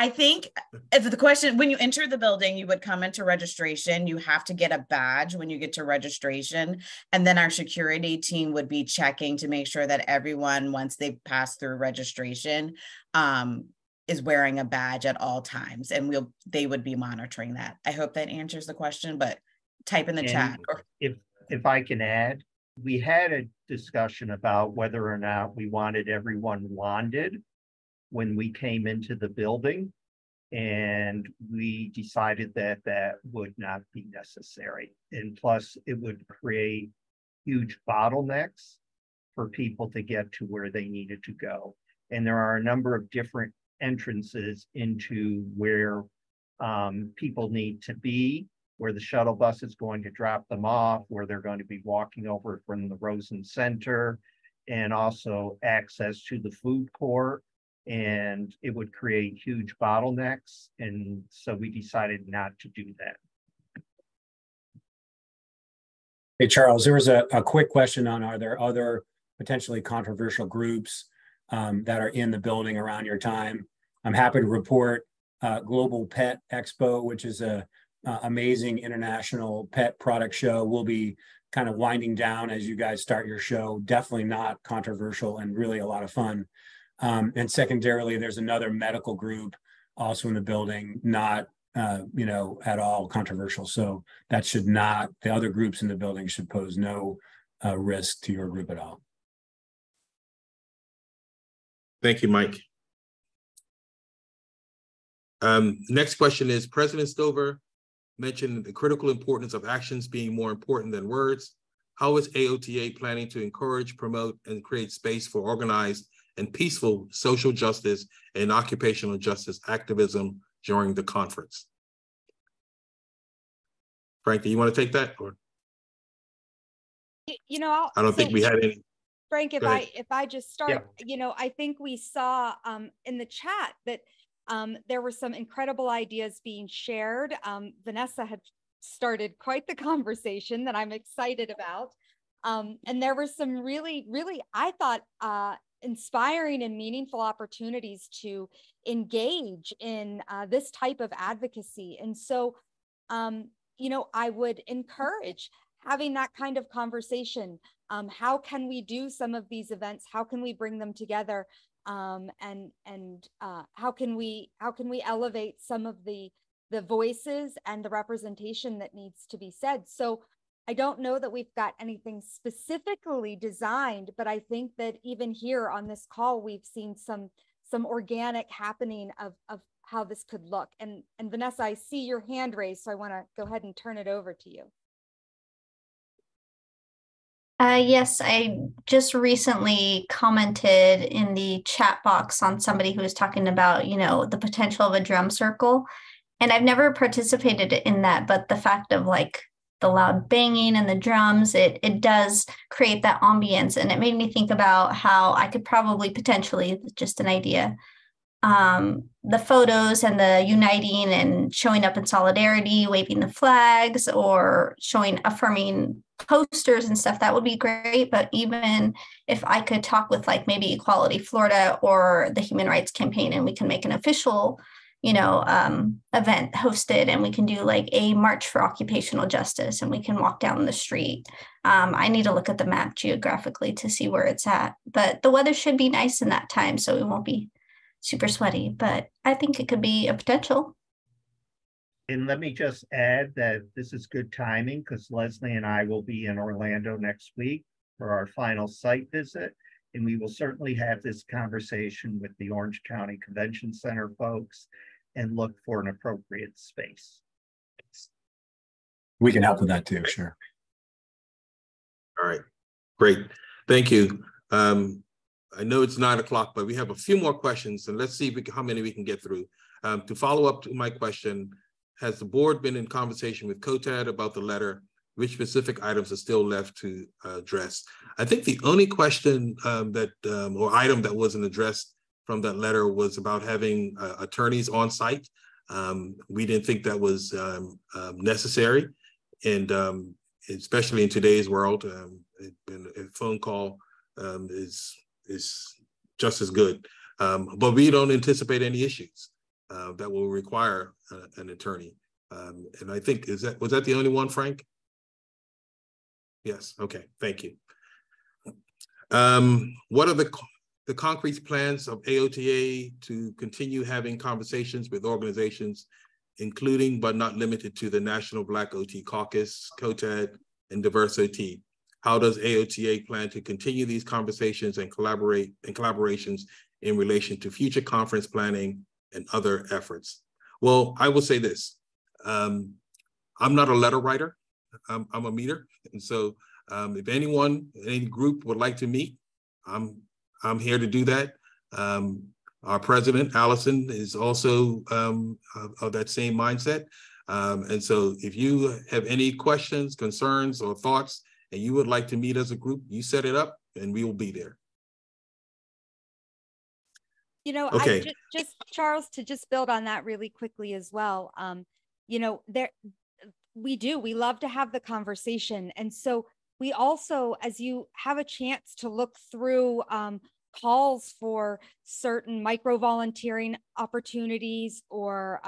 I think if the question, when you enter the building, you would come into registration. You have to get a badge when you get to registration. And then our security team would be checking to make sure that everyone, once they pass through registration, is wearing a badge at all times. And they would be monitoring that. I hope that answers the question, but type in the chat. If I can add, we had a discussion about whether or not we wanted everyone wanded when we came into the building, and we decided that that would not be necessary. And plus, it would create huge bottlenecks for people to get to where they needed to go. And there are a number of different entrances into where people need to be, where the shuttle bus is going to drop them off, where they're going to be walking over from the Rosen Center, and also access to the food court. And it would create huge bottlenecks. And so we decided not to do that. Hey, Charles, there was a quick question on, are there other potentially controversial groups that are in the building around your time? I'm happy to report Global Pet Expo, which is a amazing international pet product show, will be kind of winding down as you guys start your show. Definitely not controversial and really a lot of fun. And secondarily, there's another medical group also in the building, not, at all controversial. So that should not, the other groups in the building should pose no risk to your group at all. Thank you, Mike. Next question is, President Stover mentioned the critical importance of actions being more important than words. How is AOTA planning to encourage, promote, and create space for organized and peaceful social justice and occupational justice activism during the conference? Frank, do you want to take that? Or I don't think we had any. Frank, if I just start, yeah. I think we saw in the chat that there were some incredible ideas being shared. Vanessa had started quite the conversation that I'm excited about. And there were some really, I thought, inspiring and meaningful opportunities to engage in this type of advocacy. And so, I would encourage having that kind of conversation. How can we do some of these events? How can we bring them together? And how can we elevate some of the voices and the representation that needs to be said? So I don't know that we've got anything specifically designed, but I think that even here on this call, we've seen some organic happening of how this could look. And Vanessa, I see your hand raised, so I want to go ahead and turn it over to you. Yes, I just recently commented in the chat box on somebody who was talking about, the potential of a drum circle. And I've never participated in that, but the fact of like the loud banging and the drums, it does create that ambience. And it made me think about how I could probably potentially, just an idea, the photos and the uniting and showing up in solidarity, waving the flags or affirming posters and stuff, that would be great. But even if I could talk with like maybe Equality Florida or the Human Rights Campaign, and we can make an official event hosted, and we can do like a march for occupational justice, and we can walk down the street. I need to look at the map geographically to see where it's at, but the weather should be nice in that time, so it won't be super sweaty, but I think it could be a potential. And let me just add that this is good timing because Leslie and I will be in Orlando next week for our final site visit. And we will certainly have this conversation with the Orange County Convention Center folks and look for an appropriate space. We can help with that too, sure. All right, great. Thank you. I know it's 9 o'clock, but we have a few more questions, and let's see how many we can get through. To follow up to my question, has the board been in conversation with COTAD about the letter? Which specific items are still left to address? I think the only question or item that wasn't addressed from that letter was about having attorneys on site. We didn't think that was necessary. And especially in today's world, a phone call is just as good. But we don't anticipate any issues. that will require an attorney. And I think, was that the only one, Frank? Yes, okay, thank you. What are the concrete plans of AOTA to continue having conversations with organizations, including but not limited to the National Black OT Caucus, COTAD, and Diverse OT? How does AOTA plan to continue these conversations and collaborations in relation to future conference planning and other efforts? Well, I will say this. I'm not a letter writer. I'm a meter. And so if anyone, any group would like to meet, I'm here to do that. Our president, Allison, is also of that same mindset. And so if you have any questions, concerns, or thoughts, and you would like to meet as a group, you set it up and we will be there. You know, okay. I just Charles, to just build on that really quickly as well. You know, we love to have the conversation. And so we also, as you have a chance to look through calls for certain micro volunteering opportunities or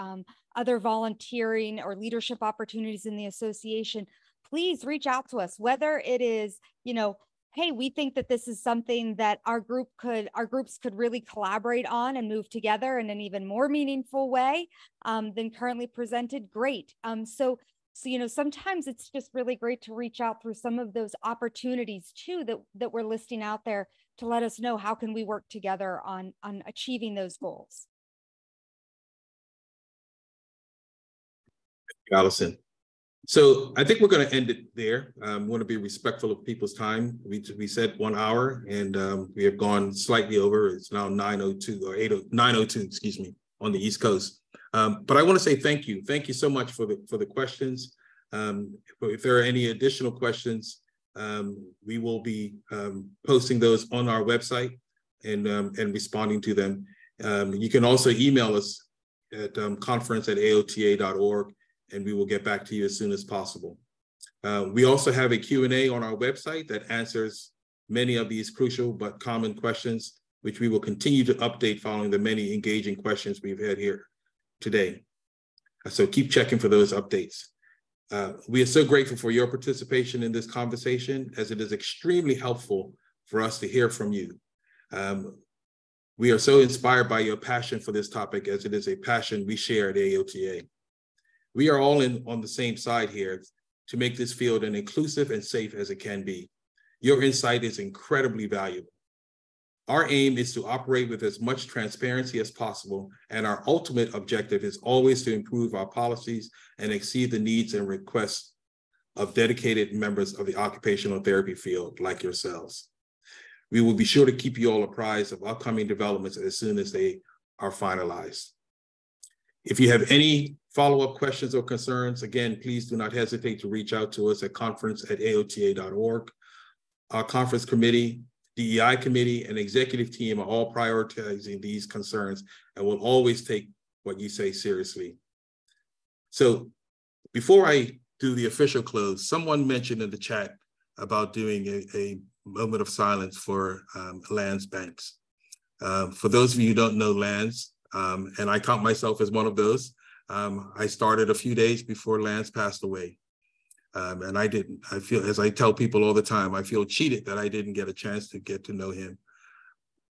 other volunteering or leadership opportunities in the association, please reach out to us, whether it is, you know, hey, we think that this is something that our groups could really collaborate on and move together in an even more meaningful way than currently presented. Great. So, you know, sometimes it's just really great to reach out through some of those opportunities too that we're listing out there to let us know how can we work together on achieving those goals. Allison. So I think we're going to end it there. We want to be respectful of people's time. We said 1 hour, and we have gone slightly over. It's now 9:02 or 9:02, excuse me, on the East Coast. But I want to say thank you. Thank you so much for the questions. If there are any additional questions, we will be posting those on our website and responding to them. You can also email us at conference@aota.org. and we will get back to you as soon as possible. We also have a Q&A on our website that answers many of these crucial but common questions, which we will continue to update following the many engaging questions we've had here today. So keep checking for those updates. We are so grateful for your participation in this conversation, as it is extremely helpful for us to hear from you. We are so inspired by your passion for this topic, as it is a passion we share at AOTA. We are all on the same side here to make this field as inclusive and safe as it can be. Your insight is incredibly valuable. Our aim is to operate with as much transparency as possible, and our ultimate objective is always to improve our policies and exceed the needs and requests of dedicated members of the occupational therapy field like yourselves. We will be sure to keep you all apprised of upcoming developments as soon as they are finalized. If you have any follow-up questions or concerns, again, please do not hesitate to reach out to us at conference@aota.org. Our conference committee, DEI committee, and executive team are all prioritizing these concerns and will always take what you say seriously. So before I do the official close, someone mentioned in the chat about doing a moment of silence for Lance Banks. For those of you who don't know Lance, and I count myself as one of those, I started a few days before Lance passed away. And I feel, as I tell people all the time, I feel cheated that I didn't get a chance to get to know him.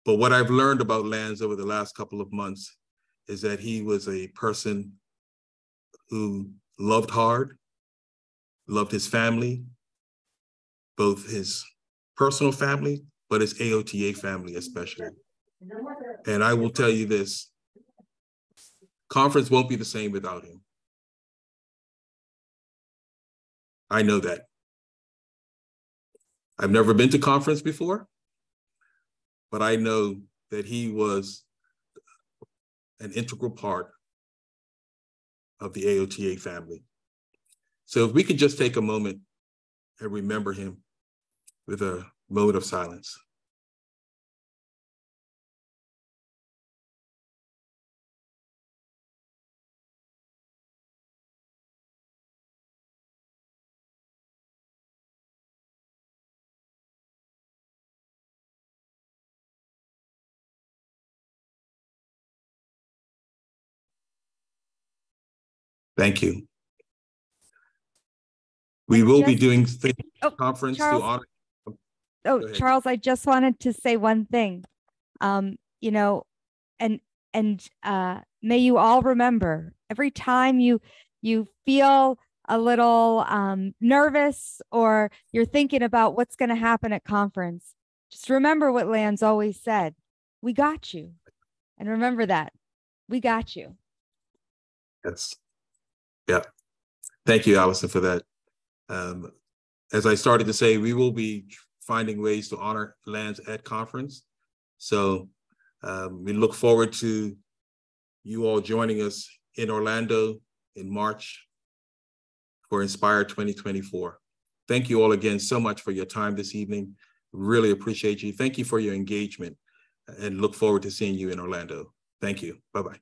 But what I've learned about Lance over the last couple of months is that he was a person who loved hard, loved his family, both his personal family, but his AOTA family especially. And I will tell you this, conference won't be the same without him. I know that. I've never been to conference before, but I know that he was an integral part of the AOTA family. So if we could just take a moment and remember him with a moment of silence. Thank you. We will be doing conference Charles, to honor. Oh, Charles, I just wanted to say one thing. You know, and may you all remember, every time you feel a little nervous or you're thinking about what's going to happen at conference, just remember what Lan's always said. We got you. And remember that. We got you. Yes. Yeah. Thank you, Allison, for that. As I started to say, we will be finding ways to honor Lan's at conference. So we look forward to you all joining us in Orlando in March for Inspire 2024. Thank you all again so much for your time this evening. Really appreciate you. Thank you for your engagement and look forward to seeing you in Orlando. Thank you. Bye-bye.